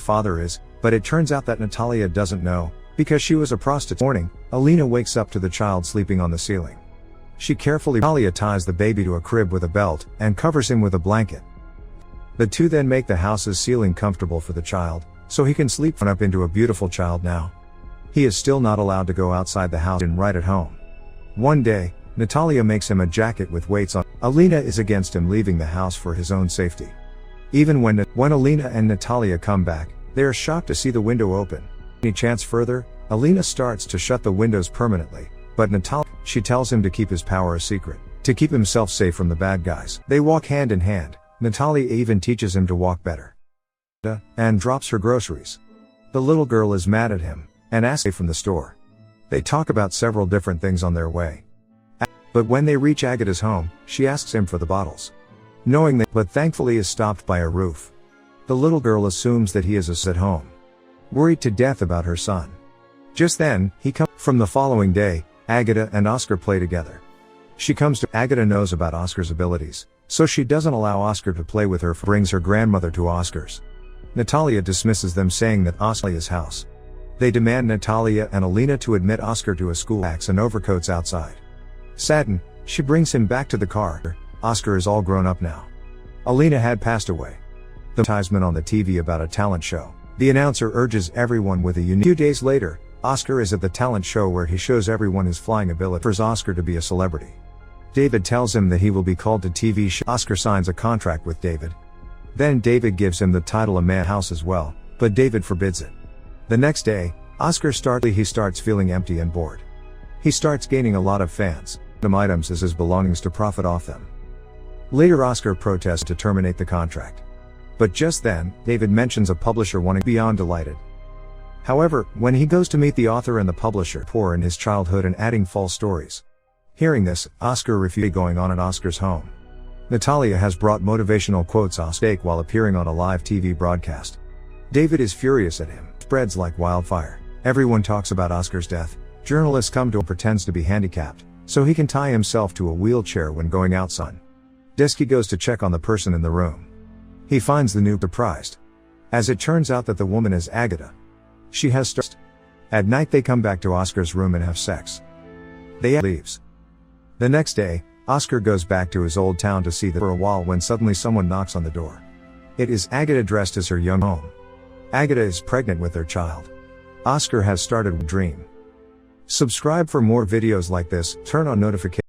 father is, but it turns out that Natalia doesn't know, because she was a prostitute. Morning, Alina wakes up to the child sleeping on the ceiling. She carefully Natalia ties the baby to a crib with a belt, and covers him with a blanket. The two then make the house's ceiling comfortable for the child, so he can sleep up into a beautiful child now. He is still not allowed to go outside the house and right at home. One day, Natalia makes him a jacket with weights on. Alina is against him leaving the house for his own safety. Even when Alina and Natalia come back, they are shocked to see the window open. Any chance further, Alina starts to shut the windows permanently, but she tells him to keep his power a secret, to keep himself safe from the bad guys. They walk hand in hand. Natalia even teaches him to walk better. And drops her groceries. The little girl is mad at him, and asks from the store. They talk about several different things on their way. But when they reach Agata's home, she asks him for the bottles. Knowing that, but thankfully is stopped by a roof. The little girl assumes that he is at home. Worried to death about her son. Just then, he comes. From the following day, Agata and Oscar play together. She comes to. Agata knows about Oscar's abilities, so she doesn't allow Oscar to play with her. Brings her grandmother to Oscar's. Natalia dismisses them, saying that Oscar's house. They demand Natalia and Alina to admit Oscar to a school. Axe and overcoats outside. Saddened, she brings him back to the car. Oscar is all grown up now. Alina had passed away. The advertisement on the TV about a talent show. The announcer urges everyone with a unique. Few days later, Oscar is at the talent show where he shows everyone his flying ability. Offers Oscar to be a celebrity. David tells him that he will be called to TV show. Oscar signs a contract with David. Then David gives him the title A Man House as well, but David forbids it. The next day, Oscar starts feeling empty and bored. He starts gaining a lot of fans. Items as his belongings to profit off them. Later Oscar protests to terminate the contract. But just then, David mentions a publisher wanting beyond delighted. However, when he goes to meet the author and the publisher, poor in his childhood and adding false stories. Hearing this, Oscar refuses going on at Oscar's home. Natalia has brought motivational quotes on stake while appearing on a live TV broadcast. David is furious at him. Spreads like wildfire. Everyone talks about Oscar's death. Journalists come to him, pretends to be handicapped, so he can tie himself to a wheelchair when going outside. Desky goes to check on the person in the room. He finds the new surprised. As it turns out that the woman is Agata. She has started. At night they come back to Oscar's room and have sex. They leaves. The next day, Oscar goes back to his old town to see for a while when suddenly someone knocks on the door. It is Agata dressed as her young home. Agata is pregnant with their child. Oscar has started a dream. Subscribe for more videos like this, turn on notifications.